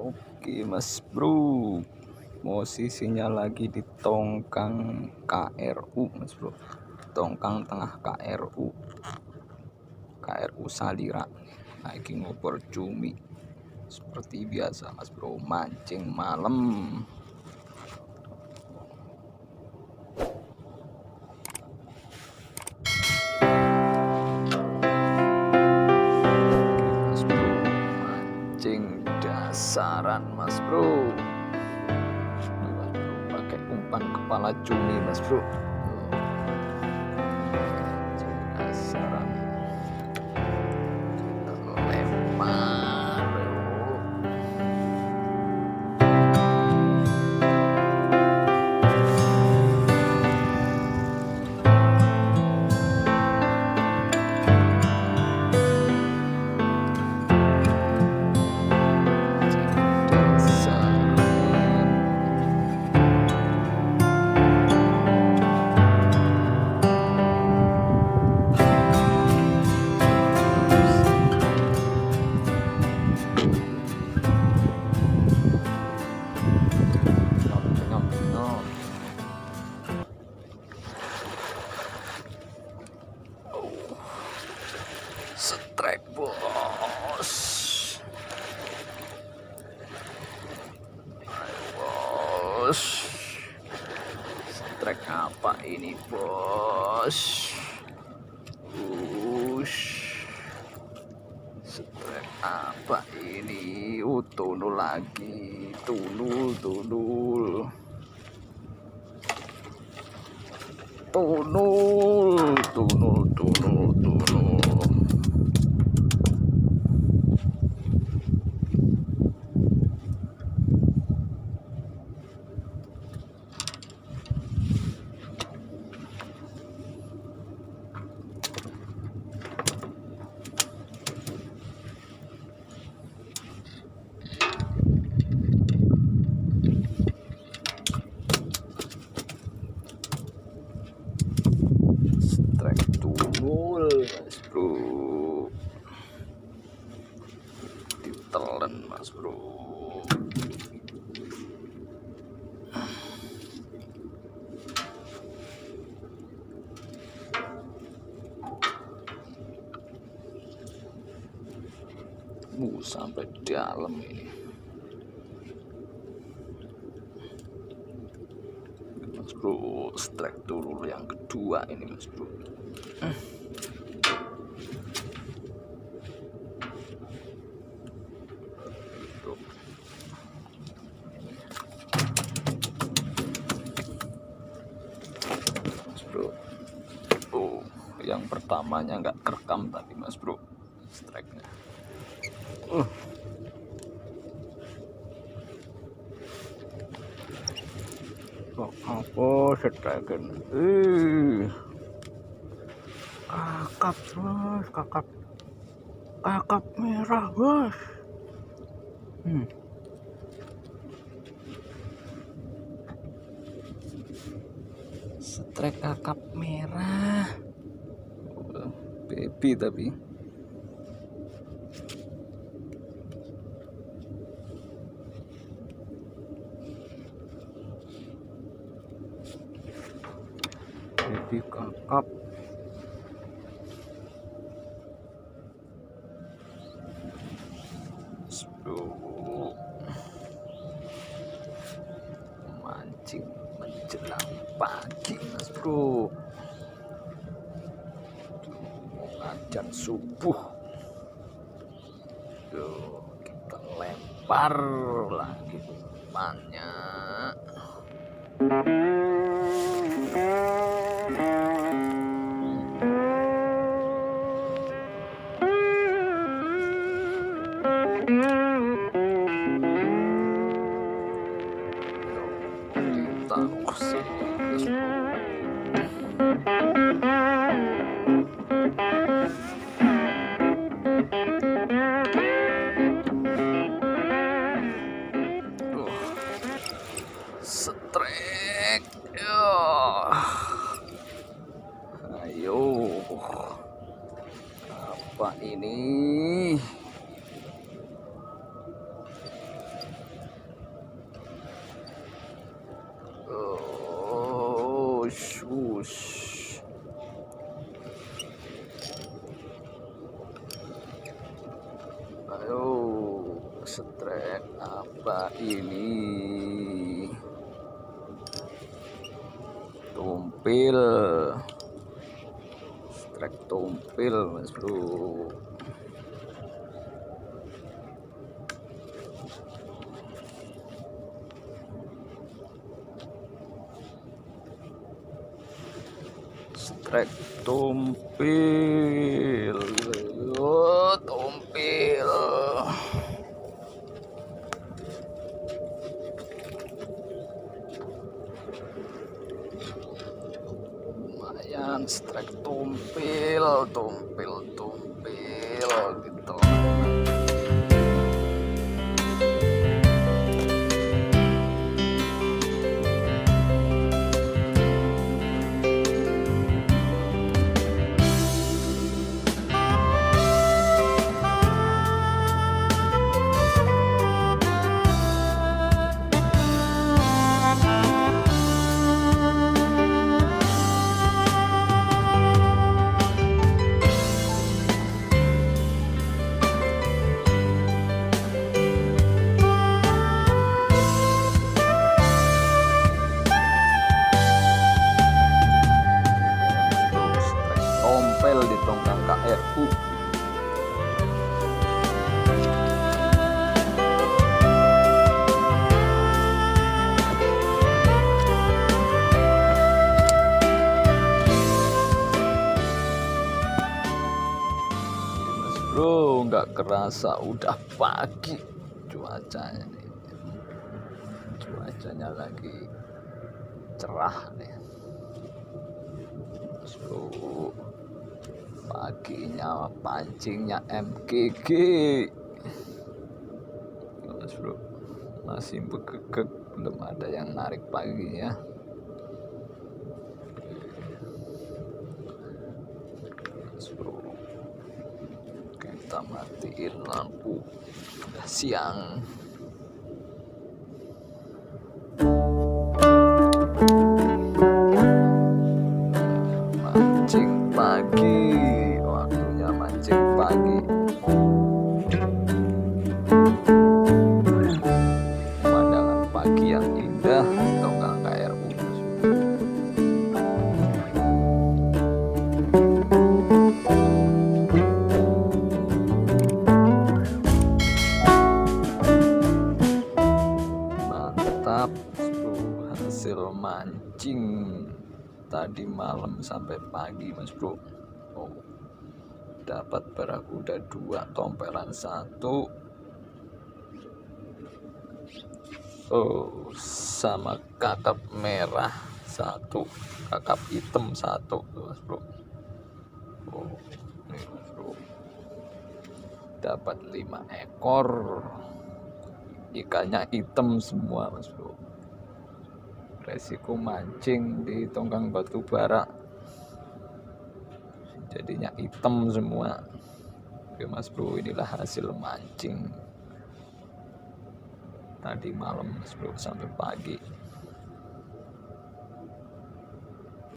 Oke mas bro, posisinya lagi di tongkang KRU mas bro, tongkang tengah KRU salira. Lagi ngoper cumi seperti biasa mas bro, mancing malam. Dasaran mas bro, pakai umpan kepala cumi mas bro. Dasaran lempar setraik bos. Bos, setraik apa ini bos? Setraik apa ini? Tunul lagi, tunul. Mas bro, ditelan mas bro. Sampai dalam ini mas bro. Strike dulu yang kedua ini mas bro. Yang pertamanya nggak kerekam tadi mas bro, strike-nya. Apa strike-nya? Kakap bos, kakap merah bos. Strike kakap merah. Baby tapi baby kakap. Mancing menjelang pagi mas bro, ajan subuh. Tuh, kita lempar lagi umpannya. Setrek, ayo, apa ini? setraik apa ini? Tumpil, setraik tumpil mas bro. Setraik tumpil, oh tumpil. Lumayan setraik tumpil gitu. Tompel di tongkang KRU. Mas bro, nggak kerasa udah pagi cuacanya nih. Cuacanya lagi cerah nih. Mas bro, paginya pancingnya MGG mas bro, masih begegek, belum ada yang narik paginya. Mas bro, kita matiin lampu, udah siang. Mancing pagi, waktunya mancing pagi. Pemandangan pagi yang indah tongkang KRU. Mantap bro, hasil mancing tadi malam sampai pagi mas bro. Oh, dapat barakuda 2, tompelan 1, oh sama kakap merah 1, kakap hitam 1 mas bro. Oh ini mas bro, dapat 5 ekor, ikannya hitam semua mas bro. Resiko mancing di tongkang batu bara, jadinya hitam semua. Oke mas bro, inilah hasil mancing tadi malam mas bro sampai pagi.